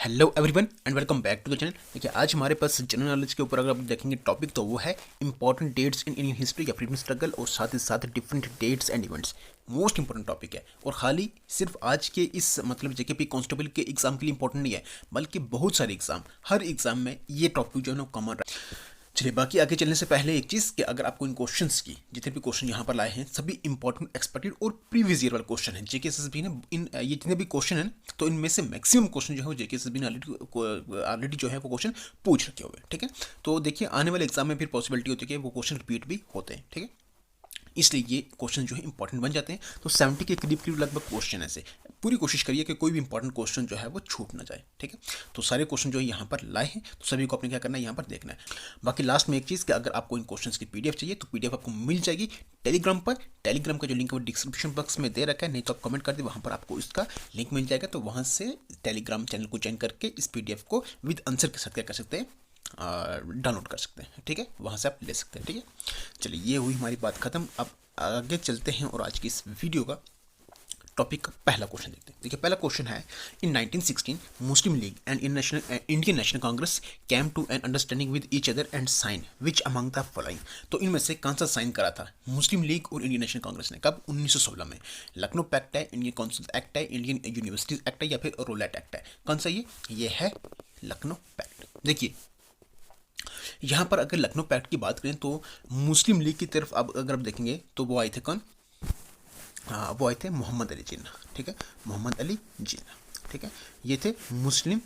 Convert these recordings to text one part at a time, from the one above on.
Hello everyone and welcome back to the channel. देखिए आज हमारे पास जनरल नॉलेज के ऊपर अगर आप देखेंगे टॉपिक तो वो है important dates in Indian history या फ्रीडम स्ट्रगल और साथ ही साथ different dates and events. Most important topic है और खाली सिर्फ आज के इस मतलब जेकेपी कांस्टेबल के एग्जाम के लिए इंपॉर्टेंट नहीं है, बल्कि बहुत सारे एग्जाम, हर एग्जाम में ये टॉपिक जो है ना कॉमन रहा है। चलिए बाकी आगे चलने से पहले एक चीज़ कि अगर आपको इन क्वेश्चंस की जितने भी क्वेश्चन यहाँ पर लाए हैं सभी इंपॉर्टेंट एक्सपेक्टेड और प्रीवियस ईयर वाले क्वेश्चन हैं। जेके एसएसबी ने इन ये जितने भी क्वेश्चन हैं तो इनमें से मैक्सिमम क्वेश्चन जो है वो जेके एसएसबी ने ऑलरेडी जो है वो क्वेश्चन पूछ रखे हुए हैं। ठीक है, तो देखिए आने वाले एग्जाम में फिर पॉसिबिलिटी होती है कि वो क्वेश्चन रिपीट भी होते हैं। ठीक है, इसलिए ये क्वेश्चन जो है इंपॉर्टेंट बन जाते हैं। तो 70 के करीब करीब लगभग क्वेश्चन ऐसे पूरी कोशिश करिए कि कोई भी इंपॉर्टेंट क्वेश्चन जो है वो छूट ना जाए। ठीक है, तो सारे क्वेश्चन जो है यहाँ पर लाए हैं तो सभी को आपने क्या करना है यहाँ पर देखना है। बाकी लास्ट में एक चीज़ कि अगर आपको इन क्वेश्चंस की पीडीएफ चाहिए तो पीडीएफ आपको मिल जाएगी टेलीग्राम पर। टेलीग्राम का जो लिंक है वो डिस्क्रिप्शन बॉक्स में दे रखा है, नहीं तो आप कमेंट कर दे, वहाँ पर आपको इसका लिंक मिल जाएगा। तो वहाँ से टेलीग्राम चैनल को ज्वाइन करके इस पीडीएफ को विद आंसर के साथ क्या कर सकते हैं, डाउनलोड कर सकते हैं। ठीक है, वहाँ से आप ले सकते हैं। ठीक है, चलिए ये हुई हमारी बात खत्म। अब आगे चलते हैं और आज की इस वीडियो का टॉपिक का पहला क्वेश्चन देखते हैं। देखिए पहला क्वेश्चन है, in 1916 Muslim League and Indian national Congress came to an understanding with each other and sign which among the following. तो इनमें से कौन सा साइन करा था मुस्लिम लीग और इंडियन नेशनल कांग्रेस ने? कब? 1916 में। लखनऊ पैक्ट है, इंडियन काउंसिल एक्ट है, इंडियन यूनिवर्सिटीज एक्ट है या फिर रोलेट एक्ट है? कौन सा ये है लखनऊ पैक्ट। देखिए यहाँ पर अगर लखनऊ पैक्ट की बात करें तो मुस्लिम लीग की तरफ अब अगर आप देखेंगे तो वो आए थे कौन? वो आए थे मोहम्मद अली जिन्ना। ठीक है, मोहम्मद अली जिन्ना। ठीक है, ये थे मुस्लिम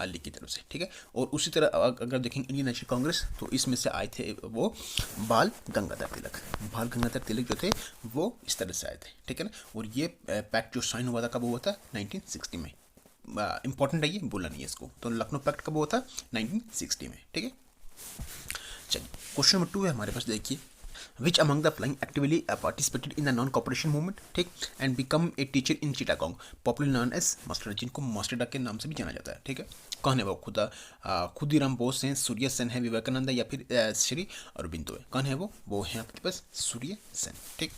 लीग की तरफ से। ठीक है, और उसी तरह अगर देखेंगे इंडियन नेशनल कांग्रेस तो इसमें से आए थे वो बाल गंगाधर तिलक। बाल गंगाधर तिलक जो थे वो इस तरह से आए थे। ठीक है ना, और ये पैक्ट जो साइन हुआ था कब हुआ था? 1960 में। इंपॉर्टेंट है, ये बोला नहीं है इसको। तो लखनऊ पैक्ट कब हुआ था? 1960 में। ठीक है, चलिए क्वेश्चन नंबर 2 है हमारे पास। देखिए which among the following actively participated in the non cooperation movement, ठीक, and become a teacher in Chittagong, popular known as master, जिनको मास्टर के नाम से भी जाना जाता है। ठीक है, कौन है वो? खुदीराम बोस हैं, सूर्य सेन है, विवेकानंद या फिर श्री अरबिंदो है? कौन है वो है आपके पास सूर्य सेन। ठीक,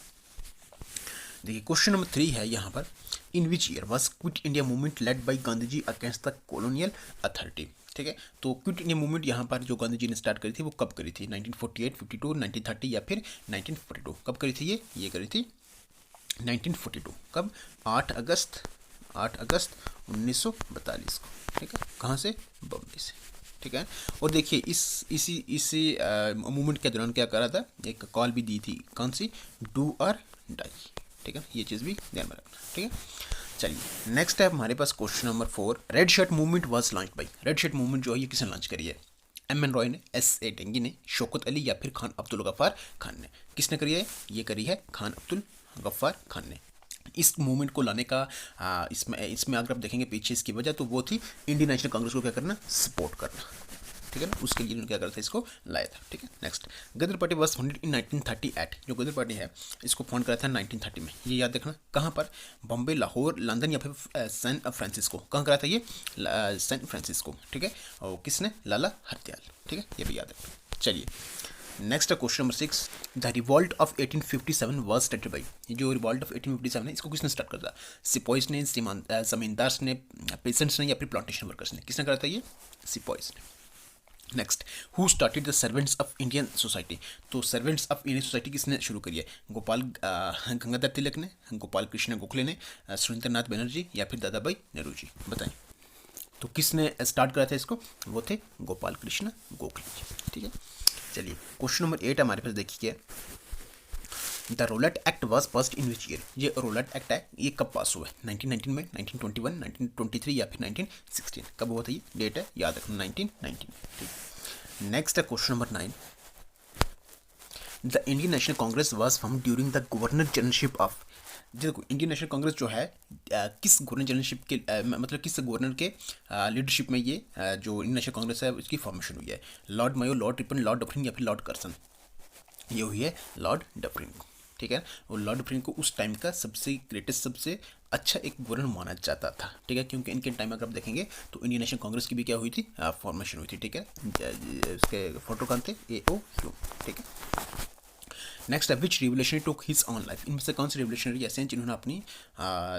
देखिए क्वेश्चन नंबर 3 है यहाँ पर, in which year was quit India movement led by Gandhi ji against the colonial authority. ठीक है, तो क्विट इंडिया मूवमेंट यहाँ पर जो गांधी जी ने स्टार्ट करी थी वो कब करी थी? 1948, 52, 1930 या फिर 1942? कब करी थी ये करी थी 1942। कब? 8 अगस्त 1942 को। ठीक है, कहाँ से? बम्बई से। ठीक है, और देखिए इसी मूवमेंट के दौरान क्या करा था, एक कॉल भी दी थी, कौन सी? डू और डाई। ठीक है, ये चीज़ भी ध्यान में रखना। ठीक है, चलिए नेक्स्ट है हमारे पास question number 4, red shirt movement was launch by. Red shirt movement जो है ये किसने लॉन्च करी है? एम एन रॉय ने, एस ए डेंगी ने, शौकत अली या फिर खान अब्दुल गफ्फार खान ने? किसने करी है? ये करी है खान अब्दुल गफ्फार खान ने। इस मूवमेंट को लाने का इसमें अगर आप देखेंगे पीछे इसकी वजह तो वो थी इंडियन नेशनल कांग्रेस को क्या करना? सपोर्ट करना। ठीक है ना, उसके लिए उन्होंने क्या करा था? इसको लाया था। ठीक है, next, Ghadar party was founded in 1938। जो गदर पार्टी है इसको फाउंड करा था 1930 में। ये याद रखना, कहाँ पर? बॉम्बे, लाहौर, लंदन या फिर सैन फ्रांसिस्को। कहाँ करा था ये? San Francisco. ठीक है, और किसने? लाला हरदयाल। ठीक है, ये भी याद रखना। चलिए नेक्स्ट है question number 6, the revolt of 1857 was started by. ये जो रिवॉल्ट ऑफ 1857 है इसको किसने स्टार्ट करा था? सिपॉइज ने, जमींदार्स ने, पेसेंट्स ने या फिर प्लांटेशन वर्कर्स ने? किसने करा था ये? सिपॉइज ने। Next, who started the servants of Indian society. तो सर्वेंट्स ऑफ इंडियन सोसाइटी किसने शुरू करी है? गोपाल गंगाधर तिलक ने, गोपाल कृष्ण गोखले ने, सुरेंद्रनाथ बनर्जी या फिर दादा भाई नेहरू? बताएं तो किसने स्टार्ट करा था इसको? वो थे गोपाल कृष्ण गोखले जी। ठीक है, चलिए क्वेश्चन नंबर 8 हमारे पास देखिए, the Rowlatt Act was passed in which year. ये रोलेट एक्ट है ये कब पास हुआ है? 1919 में, 1921, 1923 या फिर 1916? कब हुआ था ये? डेट है याद रखना, 1919। ठीक, नेक्स्ट है question number 9, the Indian national Congress was form during the governor generalship of. देखो इंडियन नेशनल कांग्रेस जो है किस गवर्नर जनरलशिप के मतलब किस गवर्नर के लीडरशिप में ये जो इंडियन नेशनल कांग्रेस है उसकी फॉर्मेशन हुई है? लॉर्ड मायो, लॉर्ड रिपन, लॉर्ड डफरिन या फिर लॉर्ड कर्सन? ये हुई है लॉर्ड डफरिन को। ठीक है, और लॉर्ड डफरिन को उस टाइम का सबसे ग्रेटेस्ट, सबसे अच्छा एक गवर्नर माना जाता था। ठीक है, क्योंकि इनके टाइम अगर आप देखेंगे तो इंडियन नेशनल कांग्रेस की भी क्या हुई थी? फॉर्मेशन हुई थी। ठीक है, उसके फोटो कौन थे? AOU। ठीक है, नेक्स्ट है which revolutionary took his own life, इनमें से कौन से रिवोल्यूशनरी ऐसे हैं जिन्होंने अपनी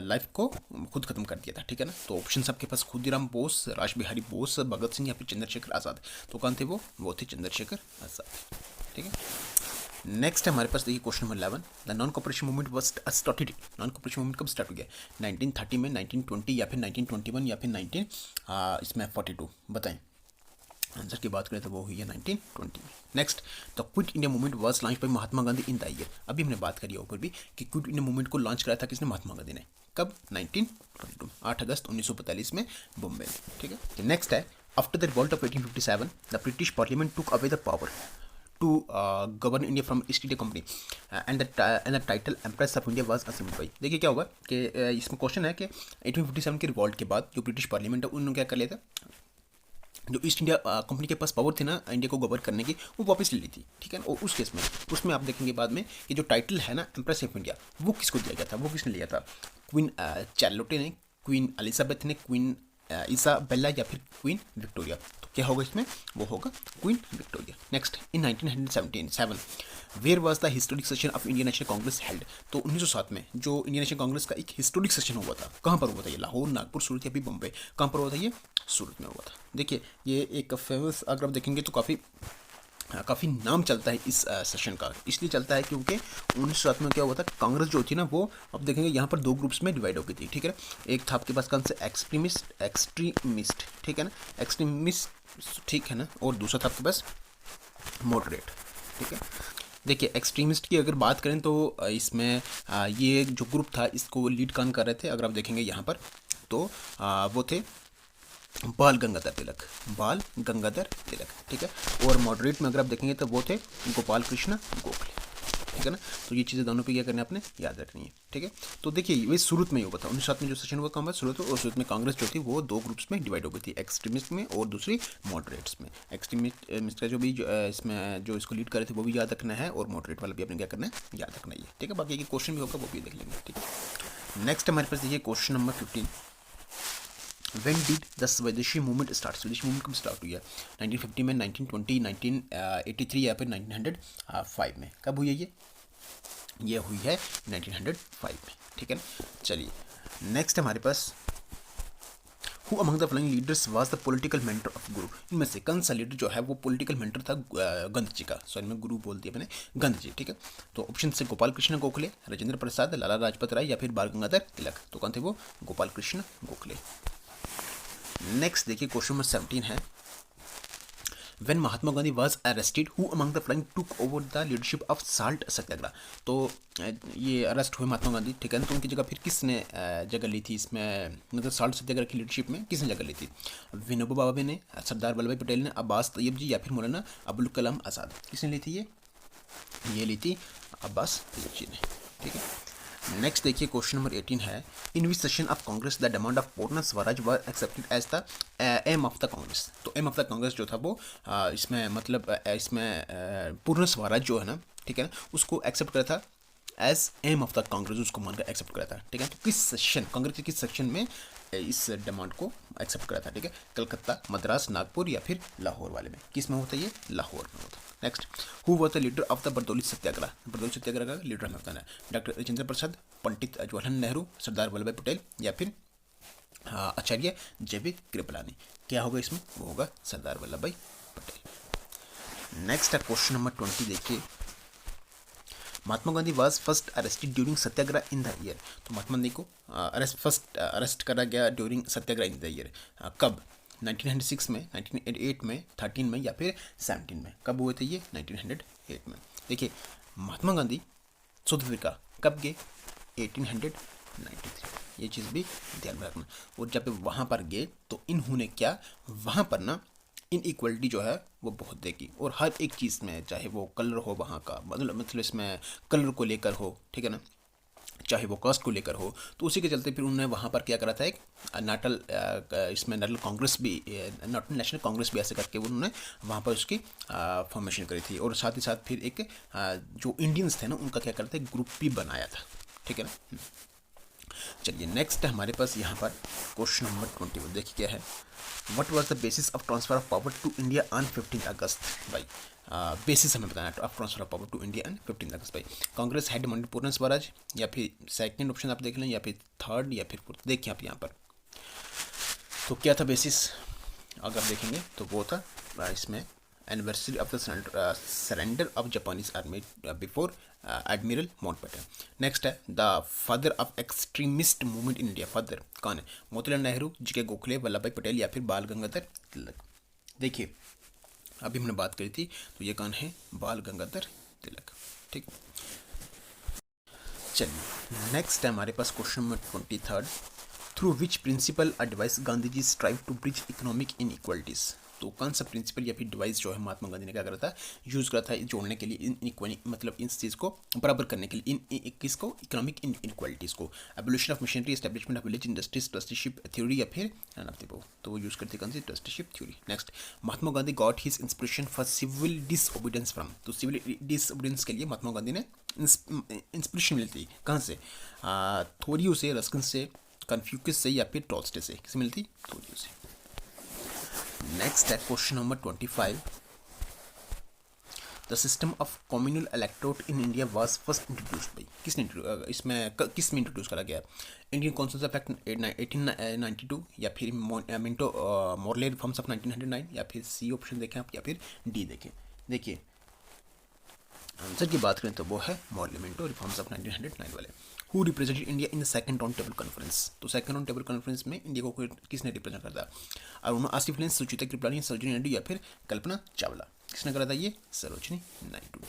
लाइफ को खुद खत्म कर दिया था, ठीक है ना। तो ऑप्शन आपके पास खुदीराम बोस, राज बिहारी बोस, भगत सिंह या फिर चंद्रशेखर आज़ाद। तो कौन थे वो थे चंद्रशेखर आज़ाद, ठीक है। नेक्स्ट है हमारे पास देखिए question number 11, the non cooperation movement was started, non cooperation movement कब स्टार्ट हो गया, 1930 में, 1920 या फिर 1921 या फिर 19 इसमें 42, बताएं। आंसर की बात करें तो वो हुई है 1920 में। Next, the quit India movement was launch by Mahatma Gandhi in the year, अभी हमने बात करी है ऊपर भी कि क्विट इंडिया मूवमेंट को लॉन्च कराया था किसने, महात्मा गांधी ने। कब, 1922, 8 अगस्त 1945 में बॉम्बे में, ठीक है। नेक्स्ट है, after the revolt of 1857 the British parliament took away the power to govern India from East India Company and the title Empress of India was assumed by। देखिए क्या होगा कि इसमें क्वेश्चन है कि 1857 के रिवॉल्ट के बाद जो ब्रिटिश पार्लियामेंट है उन्होंने क्या कर लिया था, जो ईस्ट इंडिया कंपनी के पास पावर थी ना इंडिया को गवर्न करने की, वो वापस ले ली थी, ठीक है। और उस केस में उसमें आप देखेंगे बाद में कि जो टाइटल है ना एम्प्रेस ऑफ इंडिया, वो किसको दिया गया था, वो किसने लिया था, क्वीन चार्लोटे ने, क्वीन एलिजाबेथ ने, क्वीन इसाबेला या फिर क्वीन विक्टोरिया। तो क्या होगा इसमें, वो होगा Queen Victoria. Next, in 1977 where was the historic session of Indian national Congress held. तो 1907 में जो इंडियन नेशनल कांग्रेस का एक हिस्टोरिक सेशन हुआ था, कहाँ पर हुआ था ये, लाहौर, नागपुर, सूरत या फिर बम्बई, कहाँ पर हुआ था ये, सूरत में हुआ था। देखिए ये एक फेमस, अगर आप देखेंगे तो काफ़ी नाम चलता है इस सेशन का, इसलिए चलता है क्योंकि 1907 में क्या हुआ था, कांग्रेस जो थी ना वो, अब देखेंगे यहाँ पर दो ग्रुप्स में डिवाइड हो गई थी, ठीक है। एक था आपके पास कौन से, एक्सट्रीमिस्ट, ठीक है ना, एक्सट्रीमिस्ट, ठीक है ना, और दूसरा था आपके पास मॉडरेट, ठीक है। देखिए एक्सट्रीमिस्ट की अगर बात करें तो इसमें ये जो ग्रुप था इसको लीड कौन कर रहे थे, अगर आप देखेंगे यहाँ पर तो वो थे बाल गंगाधर तिलक, ठीक है। और मॉडरेट में अगर आप देखेंगे तो वो थे गोपाल कृष्ण गोखले, ठीक है ना। तो ये चीज़ें दोनों पे क्या करना है, आपने याद रखनी है, ठीक है। तो देखिए वही सूरत में ही हुआ था 1907 में जो सेशन हुआ, कहाँ पर, सूरत, और सूरत में कांग्रेस जो थी वो दो ग्रुप्स में डिवाइड हो गई थी, एक्सट्रीमिस्ट में और दूसरी मॉडरेट्स में। एक्सट्रीमिस्ट का जो भी इसमें जो इसको लीड करे थे वो भी याद रखना है, और मॉडरेट वाला भी आपने क्या करना है, याद रखना है, ठीक है। बाकी क्वेश्चन भी होगा वो भी देख लेंगे, ठीक है। नेक्स्ट हमारे पास देखिए question number 15, When did the स्वदेशी मूवमेंट स्टार्ट, स्वदेशी मूवमेंट कब स्टार्ट हुई है, 1950 में, 1920, 1983 या फिर 1905 में, कब हुई है ये हुई है 1905 में, ठीक है ना। चलिए नेक्स्ट हमारे पास, who among the following leaders was the political mentor of Guru, इनमें से कौन सा लीडर जो है वो पॉलिटिकल मेंटर था गांधी जी का, सॉरी मैं गुरु बोल दिया मैंने, गांधी जी, ठीक है। तो ऑप्शन से गोपाल कृष्ण गोखले, राजेंद्र प्रसाद, लाला लाजपत राय या फिर बाल गंगाधर तिलक। तो कौन थे वो, गोपाल कृष्ण गोखले। नेक्स्ट देखिए क्वेश्चन नंबर 17 है, When Mahatma Gandhi was arrested, who among the following took over the leadership of salt सत्याग्रह। तो ये अरेस्ट हुए महात्मा गांधी, ठीक है ना, तो उनकी जगह फिर किसने जगह ली थी इसमें, मतलब साल्ट सत्याग्रह की लीडरशिप में किसने जगह ली थी, विनोबा भावे ने, सरदार वल्लभ भाई पटेल ने, अब्बास तैयब जी या फिर मौलाना अबुल कलाम आज़ाद। किसने ली थी ये ली थी अब्बास तैयब जी ने, ठीक है। नेक्स्ट देखिए क्वेश्चन नंबर 18 है, in which session of Congress the demand of Purna Swaraj were accepted as the aim of the Congress. तो एम ऑफ द कांग्रेस जो था वो इसमें मतलब इसमें पूर्ण स्वराज जो है ना, ठीक है ना, उसको एक्सेप्ट करा था as aim of the Congress, उसको मानकर एक्सेप्ट करा था, ठीक है। तो किस सेक्शन, कांग्रेस के किस सेक्शन में इस डिमांड को एक्सेप्ट करा था, ठीक है, कलकत्ता, मद्रास, नागपुर या फिर लाहौर वाले में, किस में होता है ये, लाहौर में होता है। Next, who was the leader of the Bardoli Satyagraha, Bardoli Satyagraha का लीडर हमें बताना है, डॉक्टर राजेंद्र प्रसाद, पंडित जवाहरलाल नेहरू, सरदार वल्लभ भाई पटेल या फिर आचार्य जे.बी. कृपलानी। क्या होगा इसमें, वो होगा सरदार वल्लभ भाई पटेल। नेक्स्ट है क्वेश्चन नंबर 20 देखिए, Mahatma Gandhi was first arrested during Satyagraha in the year. तो महात्मा गांधी को फर्स्ट अरेस्ट करा गया during Satyagraha in the year, कब, 1906 में, 1908 में, 13 में या फिर 17 में, कब हुए थे ये, 1908 में। देखिए महात्मा गांधी साउथ अफ्रीका कब गए, 1893, ये चीज़ भी ध्यान में रखना। और जब वहाँ पर गए तो इन्होंने क्या, वहाँ पर ना इनइक्वलिटी जो है वो बहुत देखी, और हर एक चीज़ में, चाहे वो कलर हो वहाँ का, मतलब इसमें कलर को लेकर हो, ठीक है ना, चाहे वो कास्ट को लेकर हो, तो उसी के चलते फिर उन्होंने वहाँ पर क्या करा था, एक इसमें नेशनल कांग्रेस भी, नेशनल कांग्रेस भी ऐसे करके उन्होंने वहाँ पर उसकी फॉर्मेशन करी थी, और साथ ही साथ फिर एक जो इंडियंस थे ना उनका क्या करते, ग्रुप भी बनाया था, ठीक है ना। चलिए नेक्स्ट है हमारे पास यहाँ पर क्वेश्चन नंबर 21, देखिए क्या है, what was the basis of transfer of power to India on 15 अगस्त भाई। बेसिस हमें बताना है of transfer of power to India on 15 अगस्त भाई। कांग्रेस हैड डिमांडेड पूर्ण स्वराज, या फिर सेकंड ऑप्शन आप देख लें, या फिर थर्ड, या फिर फोर्थ। देखिए आप यहाँ पर तो क्या था बेसिस, अगर देखेंगे तो वो था इसमें anniversary of the surrender of Japanese army before Admiral Mountbatten. Next है the father of extremist movement in India. Father कौन है? मोतीलाल नेहरू, जी.के. गोखले, वल्लभ भाई पटेल, या फिर बाल गंगाधर तिलक। देखिए अभी हमने बात करी थी तो ये कौन है? बाल गंगाधर तिलक। ठीक, चलिए नेक्स्ट है हमारे पास question number 23। Through which principle और device Gandhi ji strive to bridge economic inequalities. तो कौन सा प्रिंसिपल या फिर डिवाइस जो है महात्मा गांधी ने क्या करा था? यूज़ करा था जोड़ने के लिए इन इक्वालिटी, मतलब इस चीज़ को बराबर करने के लिए इन किसको? इकोनॉमिक इनइक्वालिटीज़ को। Abolition of machinery, establishment of village industries, trusteeship theory, या फिर नन ऑफ द अबव। तो वो यूज़ करते कौन सी? Trusteeship theory. Next, Mahatma Gandhi got his inspiration for civil disobedience from. तो सिविल डिसओबीडियंस के लिए महात्मा गांधी ने इंस्पिरेशन मिलती कहाँ से? थोरियो से, रस्किन से, कन्फ्यूशियस से, या फिर टॉल्स्टे से। किसे मिलती? थोरियो से। नेक्स्ट है question number 25। The system of communal electorate in India was first introduced by. किसने किस में इंट्रोड्यूस करा गया? इंडियन कॉन्स्टिट्यूशन एक्ट 1892, या फिर मिंटो मॉर्ले रिफॉर्म्स ऑफ 1909, या फिर सी ऑप्शन देखें आप, या फिर डी देखें। देखिए आंसर की बात करें तो वो है मॉर्ले मिंटो रिफॉर्म्स ऑफ 1909 वाले। Who represented India in the second round table conference. तो सेकंड राउंड टेबल कॉन्फ्रेंस में इंडिया को किसने रिप्रेजेंट करता? अरुणा आसिफ ने, सुचिता कृपलानी, सरोजिनी नायडू, या फिर कल्पना चावला। किसने करा था ये? सरोजिनी नायडू ने।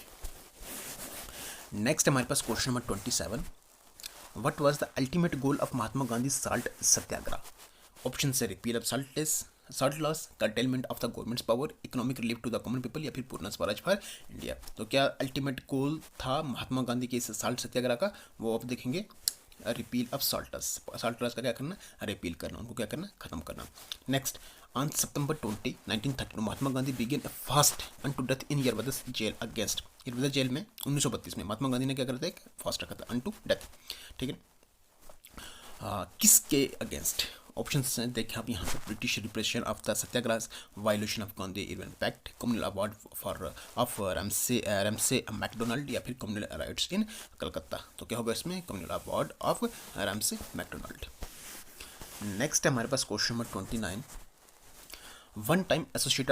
नेक्स्ट हमारे पास question number 27। What was the ultimate goal of Mahatma Gandhi salt Satyagraha? Option से repeal of salt laws, curtailment of the government's power, economic relief to the common people, या फिर पूर्ण स्वराज फॉर इंडिया। तो क्या अल्टीमेट गोल था महात्मा गांधी के इस साल्ट सत्याग्रह का? वो आप देखेंगे रिपील ऑफ साल्ट लॉस का क्या करना? रिपील करना, उनको क्या करना? खत्म करना। नेक्स्ट, ऑन सितंबर 20, 1932 Mahatma Gandhi began a fast unto death in Yerwada jail against. Yerwada jail में 1932 में महात्मा गांधी ने क्या करा था? एक फास्ट रखा था अनटू डेथ। ठीक है, किसके अगेंस्ट? ऑप्शंस हैं देखें आप यहाँ पर। British repression of the satyagraha, violation of Gandhi Irwin pact, communal award for of Ramsay MacDonald, या फिर कम्युनल राइट्स इन कलकत्ता। तो क्या होगा इसमें? Communal award of Ramsay MacDonald. Next है हमारे पास question number 29। One time associate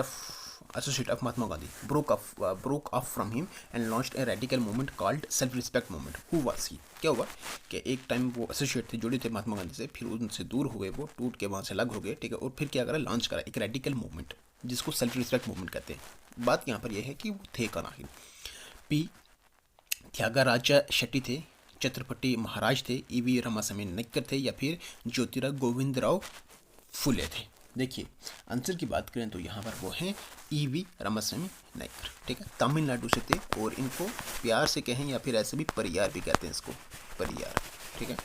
of Mahatma Gandhi broke off from him and launched a radical movement called self respect movement. Who was he? क्या हुआ कि एक टाइम वो associate थे, जुड़े थे महात्मा गांधी से, फिर उनसे दूर हो गए, वो टूट के वहाँ से अलग हो गए। ठीक है, और फिर क्या करा? लॉन्च करा एक रेडिकल मूवमेंट जिसको सेल्फ रिस्पेक्ट मूवमेंट कहते हैं। बात यहाँ पर यह है कि वो थे कौन आखिर? पी त्यागराजा शेट्टी थे, छत्रपति महाराज थे, ईवी रामास्वामी नायकर थे, या फिर ज्योतिराव गोविंदराव फुले थे। देखिए आंसर की बात करें तो यहाँ पर वो हैं ईवी रामास्वामी नायकर। ठीक है, तमिलनाडु से थे, और इनको प्यार से कहें या फिर ऐसे भी परियार भी कहते हैं इसको, परियार। ठीक है,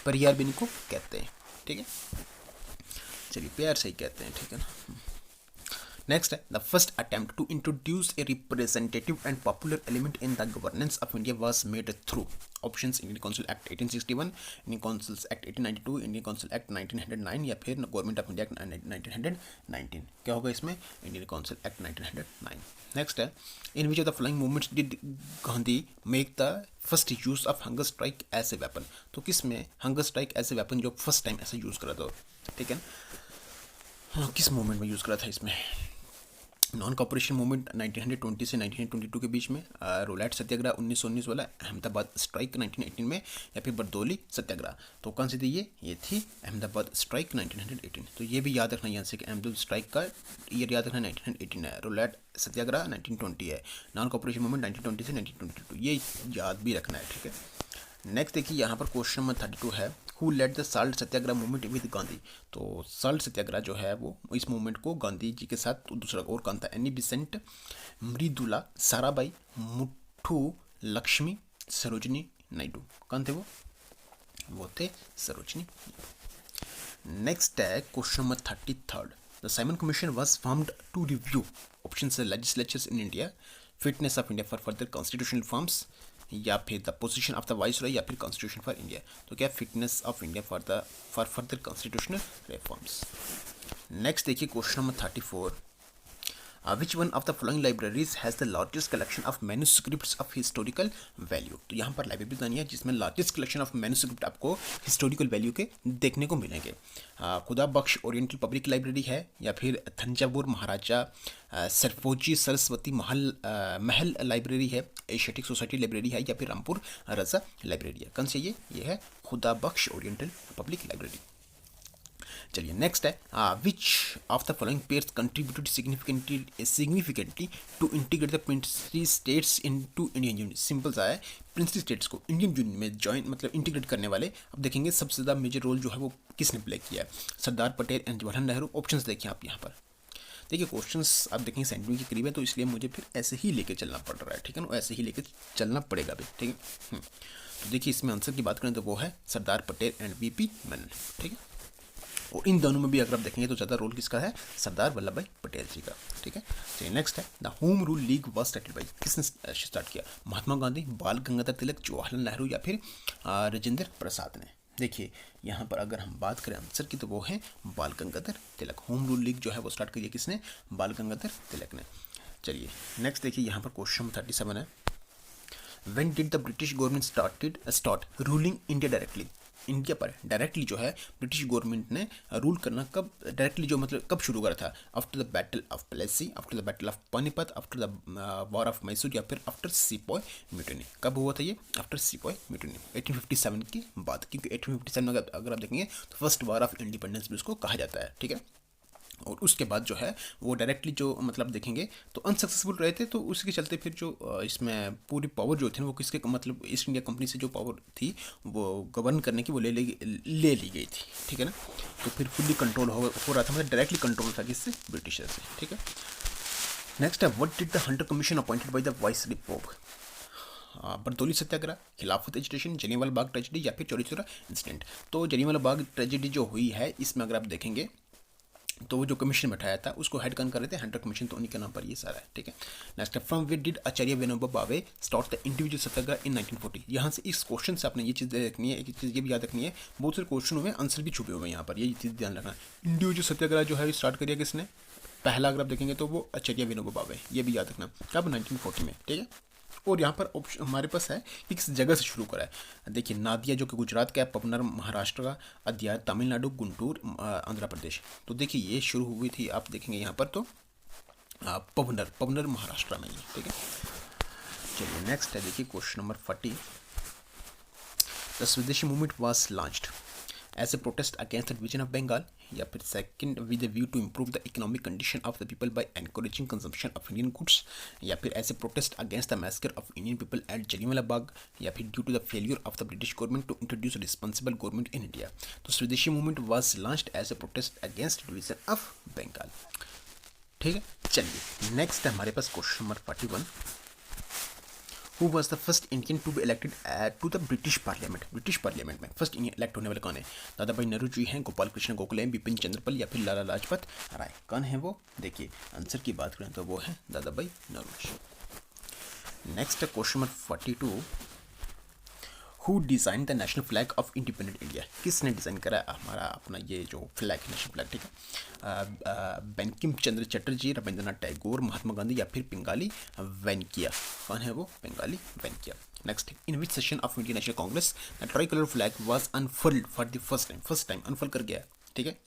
परियार भी इनको कहते हैं। ठीक है, चलिए प्यार से ही कहते हैं। ठीक है ना। नेक्स्ट है the first attempt to introduce a representative and popular element in the governance of India was made through. Options Indian council Act 1861, Indian council Act 1892, Indian council Act 1909, या फिर गवर्नमेंट ऑफ इंडिया एक्ट 1919। क्या होगा इसमें? Indian council Act 1909। Next है in which of the following movements did Gandhi make the first use of hunger strike as a weapon. तो किस में hunger strike as a weapon जो फर्स्ट टाइम ऐसा use करा था? ठीक है, हाँ, किस मूवमेंट में यूज़ करा था इसमें? नॉन कॉपरेशन मूवमेंट 1920 से 1922 के बीच में, रोलैट सत्याग्रह 1919 वाला, अहमदाबाद स्ट्राइक 1918 में, या फिर बरदौली सत्याग्रह। तो कौन सी थी ये थी अहमदाबाद स्ट्राइक 1918। तो ये भी याद रखना यहाँ से कि अहमदाबाद स्ट्राइक का ईयर याद रखना 1918 है, रोलैट सत्याग्रह 1920 है, नॉन कॉपरेशन मूवमेंट 1920 से 1922, ये याद भी रखना है। ठीक है, नेक्स्ट देखिए यहाँ पर क्वेश्चन नंबर 32 है who led the salt satyagraha movement with Gandhi. तो साल्ट सत्याग्रह जो है वो इस मूवमेंट को गांधी जी के साथ दूसरा और कौन था? Annie Besant, Mridula, Sarabhai, Muthu Lakshmi, Sarojini Naidu. कौन थे वो थे सरोजनी। नेक्स्ट है question number 33। The Simon Commission was formed to review. Option से legislatures in India, fitness of India for further constitutional reforms, या फिर the position of the viceroy, या फिर कॉन्स्टिट्यूशन फॉर इंडिया। तो क्या fitness of India for further constitutional reforms. Next देखिए question number 34, which one of the following libraries has the largest collection of manuscripts of historical value. तो यहाँ पर library बतानी है जिसमें लार्जेस्ट कलेक्शन ऑफ मैन्यूस्क्रिप्ट आपको हिस्टोरिकल वैल्यू के देखने को मिलेंगे। खुदा बख्श ओरिएंटल पब्लिक लाइब्रेरी है, या फिर थंजावुर महाराजा सरफोजी सरस्वती महल लाइब्रेरी है, एशियाटिक सोसाइटी लाइब्रेरी है, या फिर रामपुर रजा लाइब्रेरी है। कौन सी ये है Khuda Bakhsh oriental public library. चलिए नेक्स्ट है, which of the following pairs contributed significantly to integrate the princely states into Indian union. Simple सा है, प्रिंसली स्टेट्स को इंडियन यूनियन में ज्वाइन मतलब इंटीग्रेट करने वाले। अब देखेंगे सबसे ज़्यादा मेजर रोल जो है वो किसने प्ले किया है, सरदार पटेल एंड जवाहरलाल नेहरू। ऑप्शंस देखिए आप यहाँ पर, देखिए क्वेश्चंस आप देखेंगे सेंटिमेंट के करीब है, तो इसलिए मुझे फिर ऐसे ही लेके चलना पड़ रहा है, ठीक है ना, ऐसे ही लेके चलना पड़ेगा भी, ठीक है। तो देखिए इसमें आंसर की बात करें तो वो है सरदार पटेल एंड वीपी मेनन, ठीक है। और इन दोनों में भी अगर आप देखेंगे तो ज़्यादा रोल किसका है, सरदार वल्लभ भाई पटेल जी का, ठीक है। चलिए नेक्स्ट है, the home Rule league was started by, किसने स्टार्ट किया, महात्मा गांधी, बाल गंगाधर तिलक, जवाहरलाल नेहरू, या फिर राजेंद्र प्रसाद ने। देखिए यहाँ पर अगर हम बात करें आंसर की तो वो है बाल Gangadhar Tilak. Home Rule league जो है वो स्टार्ट करिए किसने, बाल गंगाधर तिलक ने। चलिए नेक्स्ट देखिए यहाँ पर क्वेश्चन 37 है, when did the British government start ruling India directly. India पर डायरेक्टली जो है ब्रिटिश गवर्नमेंट ने रूल करना कब, डायरेक्टली जो मतलब कब शुरू करा था, after the battle of Plassey, after the battle of Panipat, after the war of Mysore, या फिर आफ्टर सिपोय म्यूटिनी। कब हुआ था ये, आफ्टर सिपोय म्यूटिनी 1857 के बाद, क्योंकि 1857 अगर आप देखेंगे तो फर्स्ट वॉर ऑफ इंडिपेंडेंस भी उसको कहा जाता है, ठीक है। और उसके बाद जो है वो डायरेक्टली जो मतलब देखेंगे तो अनसक्सेसफुल रहे थे, तो उसके चलते फिर जो इसमें पूरी पावर जो थी वो किसके मतलब ईस्ट इंडिया कंपनी से जो पावर थी वो गवर्न करने की वो ले ली गई थी, ठीक है ना। तो फिर फुल्ली कंट्रोल हो रहा था, मतलब डायरेक्टली कंट्रोल था किससे, ब्रिटिशर से, ठीक है। नेक्स्ट है, what did the Hunter Commission appointed by the viceroy pope. Bardoli Satyagraha, Khilafat agitation, Jallianwala Bagh tragedy, या फिर चौरी चौरा इंसिडेंट। तो जलियांवाला बाग ट्रेजेडी जो हुई है इसमें अगर आप देखेंगे तो वो जो कमीशन बैठाया था उसको हेड कौन कर रहे थे, हंटर कमीशन, तो उन्हीं के नाम पर ये सारा है, ठीक है। Next, from where did Acharya Vinoba Bhave start the individual सत्याग्रह इन 1940। यहाँ से इस क्वेश्चन से आपने ये चीज़ देखनी है, एक चीज़ ये भी याद रखनी है, बहुत सारे क्वेश्चन हुए आंसर भी छुपे हुए हैं यहाँ पर, ये चीज़ ध्यान रखना। इंडिविजुअल सत्याग्रह जो है स्टार्ट करिए किसने, पहला अगर आप देखेंगे तो वो आचार्य विनोबा भावे, ये भी याद रखना, कब 1940 में, ठीक है। और यहाँ पर ऑप्शन हमारे पास है कि किस जगह से शुरू करा है। देखिए नादिया जो कि गुजरात का है, पवनर महाराष्ट्र का, अद्यार तमिलनाडु, गुंटूर आंध्र प्रदेश। तो देखिए ये शुरू हुई थी, आप देखेंगे यहाँ पर तो पवनर महाराष्ट्र में, ठीक है। चलिए नेक्स्ट है, देखिए question number 40, the Swadeshi movement was launched as a protest against the division of Bengal, या फिर second with the view to improve the economic condition of the people by encouraging consumption of Indian goods, या फिर as a protest against the massacre of Indian people at Jallianwala Bagh, या फिर due to the failure of the British government to introduce responsible government in India. तो swadeshi movement was launched as a protest against division of Bengal, ठीक है। चलिए next है हमारे पास question number 41, Who was the first Indian to be elected to the British Parliament? British parliament में first Indian elect होने वाले कौन है, दादा भाई नेहरू जी हैं, गोपाल कृष्ण गोखले हैं, बिपिन चंद्रपाल, या फिर लाला लाजपत राय। कौन है वो, देखिए आंसर की बात करें तो वो है Dada Bhai Nehru ji. Next question number 42, who design the national flag of independent India. किसने डिज़ाइन करा हमारा अपना ये जो फ्लैग नेशनल फ्लैग, ठीक है। बंकिम चंद्र चटर्जी, रविंद्रनाथ टैगोर, महात्मा गांधी, या फिर पिंगाली वेंकैया। कौन है वो, Pingali Venkayya. Next, in which session of Indian national Congress the tricolour flag was unfurled for the first time unfurl कर गया, ठीक है।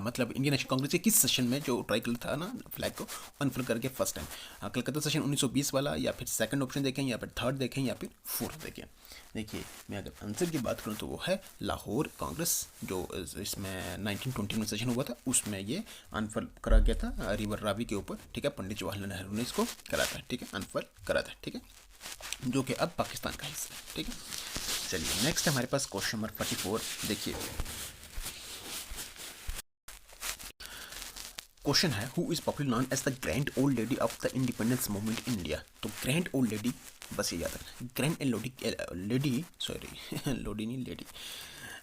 मतलब इंडियन नेशनल कांग्रेस के किस सेशन में जो ट्राई कलर था ना फ्लैग को अनफर्ल करके फर्स्ट टाइम, कलकत्ता सेशन 1920 वाला, या फिर सेकंड ऑप्शन देखें, या फिर थर्ड देखें, या फिर फोर्थ देखें। देखिए मैं अगर आंसर की बात करूं तो वो है लाहौर कांग्रेस, जो इसमें 1920 में सेशन हुआ था उसमें ये अनफर्ल करा गया था रिवर रावी के ऊपर, ठीक है। पंडित जवाहरलाल नेहरू ने इसको करा था, ठीक है, अनफर्ल करा था, ठीक है, जो कि अब पाकिस्तान का हिस्सा है, ठीक है। चलिए नेक्स्ट हमारे पास क्वेश्चन नंबर 44, देखिए क्वेश्चन है, who is popular known as the grand old lady of the independence movement in India. तो ग्रैंड ओल्ड लेडी, बस ये याद रखना, ग्रैंड एंड लेडी सॉरी लोडी नहीं लेडी,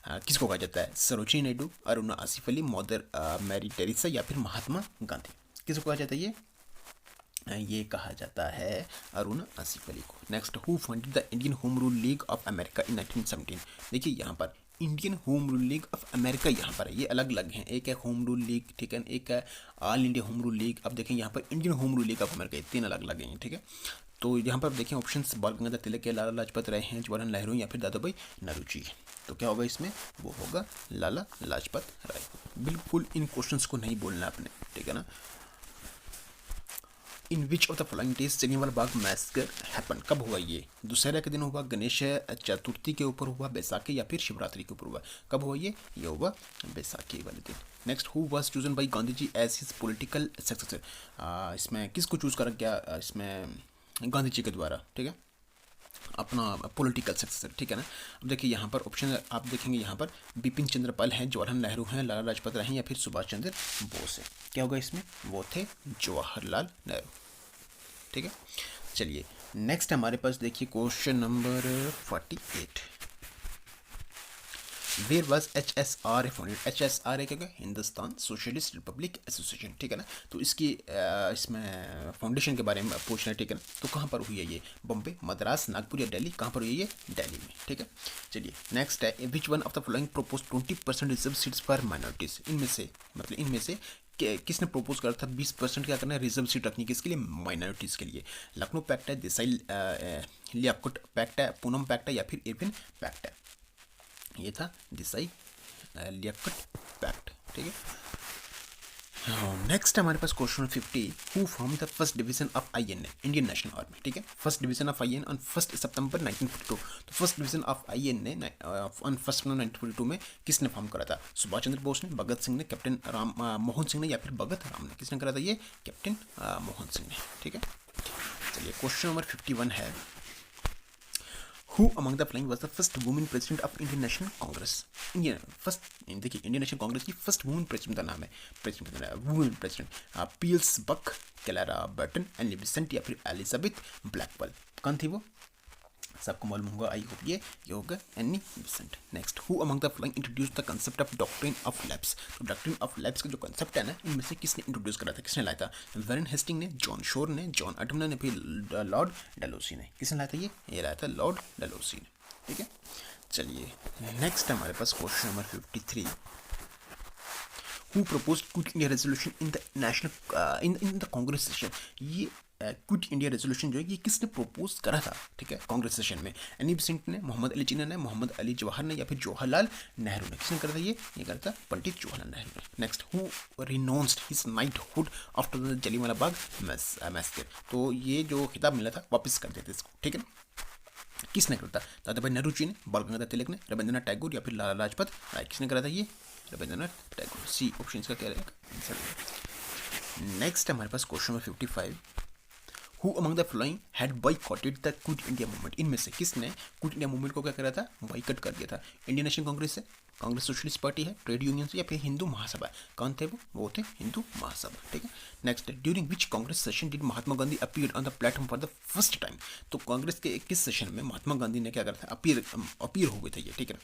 किसको कहा जाता है, Sarojini Naidu, Aruna Asaf Ali, Mother Mary Teresa, या फिर महात्मा गांधी। किसको कहा जाता है ये कहा जाता है अरुणा आसिफ अली को। Next, who funded the Indian Home Rule League of America in 1917। देखिए यहाँ पर Indian Home Rule League of America यहाँ पर है, ये अलग अलग हैं, एक है होम रूल लीग, ठीक है, एक है all India home Rule league. अब देखें यहाँ पर Indian Home Rule League of America, ये तीन अलग अलग हैं, ठीक है। तो यहाँ पर आप देखें ऑप्शंस बाल गंगाधर तिलक है, लाला लाजपत राय हैं, जवाहरलाल नेहरू या फिर दादा भाई नौरोजी। तो क्या होगा इसमें, वो होगा लाला लाजपत राय। बिल्कुल इन क्वेश्चंस को नहीं बोलना आपने, ठीक है ना। In which of the following days Jallianwala Bagh massacre happen, कब हुआ ये, दुशहरा के दिन हुआ, गणेश चतुर्थी के ऊपर हुआ, बैसाखी या फिर शिवरात्रि के ऊपर हुआ, कब हुआ ये हुआ बैसाखी वाले दिन। Next, who was chosen by Gandhi ji as his political successor, इसमें किसको चूज करा गया, इसमें गांधी जी के द्वारा, ठीक है, अपना पॉलिटिकल सक्सेसर, ठीक है ना। अब देखिए यहाँ पर ऑप्शन आप देखेंगे, यहाँ पर बिपिन चंद्र पाल हैं, जवाहरलाल नेहरू हैं, लाला लाजपत राय हैं या फिर सुभाष चंद्र बोस है। क्या होगा इसमें, वो थे जवाहरलाल नेहरू, ठीक है। चलिए नेक्स्ट हमारे पास देखिए question number 48, where was HSRA founded, HSRA क्या होगा, हिंदुस्तान सोशलिस्ट रिपब्लिक एसोसिएशन, ठीक है ना। तो इसकी इसमें फाउंडेशन के बारे में पूछना है, ठीक है ना। तो कहाँ पर हुई है ये, बॉम्बे, मद्रास, नागपुर या दिल्ली, कहाँ पर हुई है ये, दिल्ली में, ठीक है। चलिए नेक्स्ट है, विच one of the following propose 20% reserve seats for minorities, इनमें से मतलब इनमें से किसने प्रपोज करा था 20% क्या करना है, रिजर्व सीट रखनी, किसके लिए, माइनॉरिटीज़ के लिए। लखनऊ पैक्ट है, देसाई लियाकत पैक्ट है, पूनम पैक्ट है या फिर इरविन पैक्ट है, ये था देसाई लियाकत पैक्ट, ठीक है। नेक्स्ट हमारे पास question 50, who form the first division of INA, Indian National Army, ठीक है। First division of INA on 1 September 1942, तो first division of INA on 1 September 1942 में किसने फॉर्म करा था, सुभाष चंद्र बोस ने, भगत सिंह ने, कैप्टन मोहन सिंह ने या फिर भगत राम ने, किसने करा था ये, कैप्टन मोहन सिंह ने, ठीक है। चलिए क्वेश्चन नंबर 51 है, Who among the following was the first woman president of Indian National Congress? Indian first, देखिए इंडियन नेशनल कांग्रेस की फर्स्ट वुमेन प्रेसिडेंट का नाम है, प्रेसिडेंट वुमेन प्रेसिडेंट पील्स बक, कैलारा बर्टन, एनी बिसेंट या फिर एलिजाबेथ ब्लैकवेल, कौन थी वो, सबको मालूम होगा, आई होप ये होगा any Besant. Next, who among the following introduce the concept of doctrine of labs, तो डॉक्ट्रिन ऑफ लैब्स का जो कंसेप्ट है ना, इनमें से किसने इंट्रोड्यूस करा था, किसने लाया था, वेरन हेस्टिंग ने, जॉन शोर ने, जॉन अटमनर ने, फिर लॉर्ड डलहौसी ने, किसने लाया था ये लाया था लॉर्ड डलहौसी ने, ठीक है। चलिए नेक्स्ट हमारे पास question number 53, who propose quit India resolution in the national in the Congress session, ये क्विट इंडिया रेजोल्यूशन जो है ये किसने प्रपोज करा था, ठीक है, कांग्रेस सेशन में, एनी बेसेंट ने, मोहम्मद अली जिन्ना ने, मोहम्मद अली जवाहर ने या फिर जवाहरलाल नेहरू ने, किसने करा था ये करा था पंडित जवाहरलाल नेहरू ने। Next, who renounced his knighthood after the Jallianwala Bagh massacre, तो ये जो खिताब मिला था वापस कर देते इसको, ठीक है ना, किसने करा था, दादा भाई नौरोजी ने, बाल गंगाधर तिलक ने, रविंद्रनाथ टैगोर या फिर लाला लाजपत राय, किसने करा था ये, रविंद्रनाथ टैगोर, सी ऑप्शन का क्या रहेगा आंसर। नेक्स्ट हमारे पास question number 55, who among the following had boycotted the quit India movement, इनमें से किसने क्विट इंडिया मूवमेंट को क्या करा था, बॉयकॉट कर दिया था, इंडियन नेशनल कांग्रेस है, कांग्रेस सोशलिस्ट पार्टी है, ट्रेड यूनियन या फिर हिंदू महासभा, कौन थे वो थे हिंदू महासभा, ठीक है। Next, during which Congress session did Mahatma Gandhi appear on the platform for the first time, तो कांग्रेस के किस सेशन में महात्मा गांधी ने क्या करा था, अपीयर हो गए थे ये, ठीक है,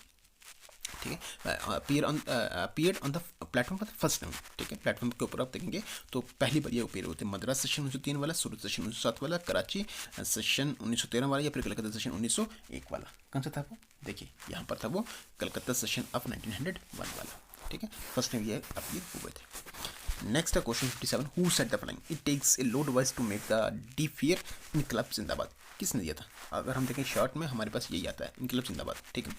ठीक है, appeared on the platform for the first time, ठीक है। प्लेटफॉर्म के ऊपर आप देखेंगे तो पहली बार ये अपीयर होते हैं, मद्रास सेशन 1903 वाला, सूरत सेशन 1907 वाला, कराची सेशन 1913 वाला या फिर कलकत्ता सेशन 1901 वाला, कौन सा था वो, देखिए यहाँ पर था वो कलकत्ता सेशन ऑफ 1901 वाला, ठीक है, फर्स्ट टाइम ये अपीयर हुए थे। Next question 57, who said the following, it takes a load wise to make the D fear इनकलाब जिंदाबाद, किसने दिया था, अगर हम देखें शॉर्ट में हमारे पास यही आता है, इनकलाब जिंदाबाद, ठीक है।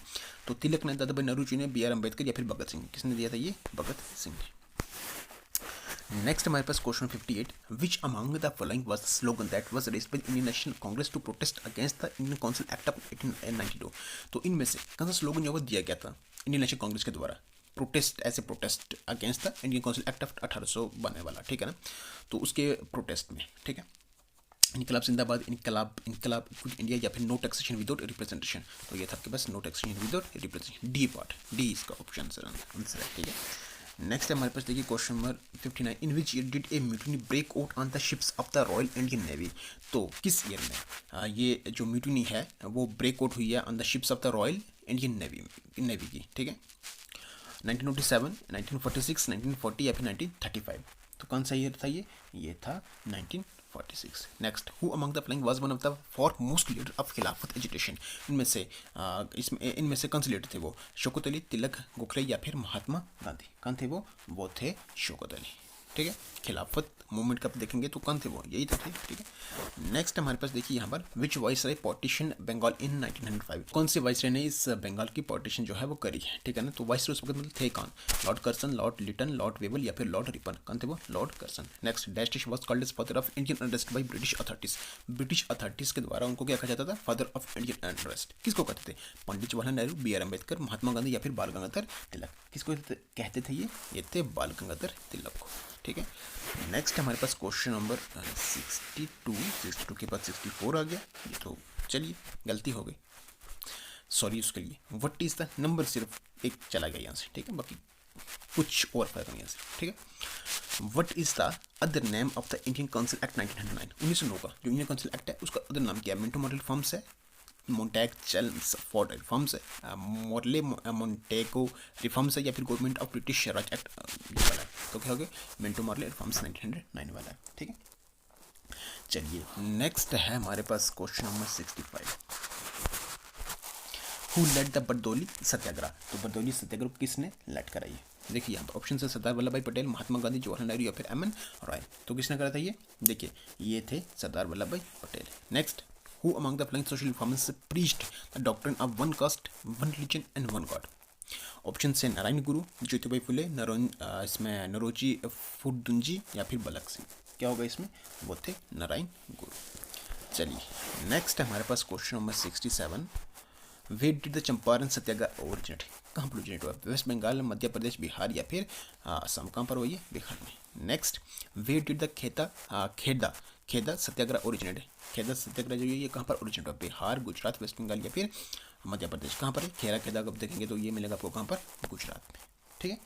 तो तिलक ने, दादा भाई नौरोजी ने, BR अम्बेडकर या फिर भगत सिंह, किसने दिया था ये, भगत सिंह ने। नेक्स्ट हमारे पास question 58, which among the following was the slogan that was raised by Indian national Congress to protest against the Indian council act of 1892, तो इनमें से कौन सा स्लोगन जो दिया गया था इंडियन नेशनल कांग्रेस के द्वारा, प्रोटेस्ट ऐसे protest against the Indian council act of 1892 वाला, ठीक है ना, तो उसके प्रोटेस्ट में, ठीक है, इनकलाब जिंदाबाद, इनकलाब क्विट इंडिया या फिर नो टैक्सेशन विदाउट रिप्रेजेंटेशन, तो ये था आपके पास no taxation without representation, D part, D इसका ऑप्शन आंसर है, ठीक है। नेक्स्ट हमारे पास देखिए question number 59, in which year did a mutiny break out on the ships of the royal Indian navy, तो किस ईयर में ये जो म्यूटिनी है वो ब्रेक आउट हुई है on the ships of the royal Indian navy की, ठीक है, 1947, 1946, 1940 या फिर 1935, तो कौन सा ईयर था ये था 1947। 46। Next, who among the following was one of the foremost leader of खिलाफत एजिटेशन। इनमें से कौन से लीडर थे वो? शौकत अली, तिलक, गोखले या फिर महात्मा गांधी। कौन थे वो थे शौकत अली। ठीक है, खिलाफत मूवमेंट का देखेंगे तो कौन थे वो, यही तो थे। ठीक है, नेक्स्ट हमारे पास देखिए यहाँ पर विच वाइसराय पार्टीशन बंगाल इन 1905। कौन से वाइसराय ने इस बंगाल की पार्टीशन जो है वो करी है। ठीक है ना, तो वाइसराय उस वक्त मतलब थे कौन? Lord Curzon, Lord Lytton, Lord Wavell या फिर लॉर्ड रिपन। कौन थे वो? Lord Curzon. Next, dash was called as father of Indian unrest by British authorities. British authorities के द्वारा उनको क्या कहा जाता था? Father of Indian unrest. किसको कहते थे? पंडित जवाहरलाल नेहरू, बी आर अम्बेडकर, महात्मा गांधी या फिर बाल गंगाधर तिलक। किसको कहते थे? ये थे बाल गंगाधर तिलक को। ठीक है, नेक्स्ट हमारे पास क्वेश्चन नंबर 62 के बाद 64 आ गया। ये तो चलिए गलती हो गई, सॉरी उसके लिए। व्हाट इज द नंबर, सिर्फ एक चला गया यहाँ से। ठीक है, बाकी कुछ और फायदा नहीं यहाँ से। ठीक है, what is the other name of the Indian council Act 1909। 1909 का जो इंडियन काउंसिल एक्ट है उसका अदर नाम क्या है? मिंटो मॉडल रिफॉर्म्स है, मोन्टैग चेल्मसफोर्ड रिफॉर्म्स है, मोरले मोन्टेगो रिफॉर्म्स है या फिर government of British Raj act वाला है। तो क्या हो गया? मिंटो मॉरले रिफॉर्म्स 1909 वाला है। ठीक है, चलिए नेक्स्ट है हमारे पास question number 65। Who led the Bardoli satyagraha. तो बरदौली सत्याग्रह किसने लेड कराई है? देखिए यहाँ पर ऑप्शन है सरदार वल्लभ भाई पटेल, महात्मा गांधी, जवाहरलाल नेहरू या फिर एम एन रॉय। तो किसने करा था ये? देखिए ये थे सरदार Vallabh Bhai Patel. Next, who among the following social reformers preached the doctrine of one caste, one religion and one God? Option से नारायण गुरु, ज्योतिबाई फुले, इसमें नरोजी फुर्दुंजी या फिर बलक सिंह। क्या होगा इसमें? वो थे नारायण गुरु। चलिए नेक्स्ट हमारे पास question number 67। Where did the Champaran Satyagraha originate. कहाँ पर ओरिजिनेट हुआ? वेस्ट बंगाल, मध्य प्रदेश, बिहार या फिर असम। कहाँ पर हुई है? बिहार में। Next, where did the Kheda Satyagraha originate. Kheda Satyagraha जो ये कहाँ पर ओरिजिनेट हुआ? बिहार, गुजरात, वेस्ट बंगाल या फिर मध्य प्रदेश। कहाँ पर है? खेदा कब देखेंगे तो ये मिलेगा आपको कहाँ पर? गुजरात में। ठीक है,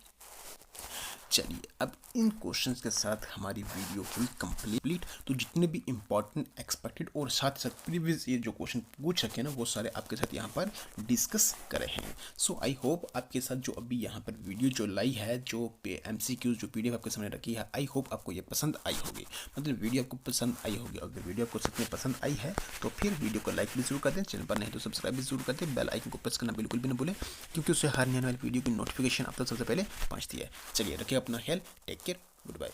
चलिए अब इन क्वेश्चंस के साथ हमारी वीडियो हुई कंप्लीट। तो जितने भी इंपॉर्टेंट एक्सपेक्टेड और साथ ही साथ प्रीवियस ये जो क्वेश्चन पूछ रखे हैं ना वो सारे आपके साथ यहाँ पर डिस्कस करे हैं। सो आई होप आपके साथ जो अभी यहाँ पर वीडियो जो लाई है, जो MCQ जो PDF आपके सामने रखी है, आई होप आपको ये पसंद आई होगी। मतलब वीडियो आपको पसंद आई होगी। अगर वीडियो आपको सच में पसंद आई है तो फिर वीडियो को लाइक भी जरूर कर दें, चैनल पर नहीं तो सब्सक्राइब भी जरूर कर दें, बेल आइकन को प्रेस करना बिल्कुल भी ना भूलें क्योंकि उससे हर नए वाली वीडियो की नोटिफिकेशन आप तक सबसे पहले पहुँचती है। चलिए रखिए अपना ख्याल, टेक केयर, गुड बाय।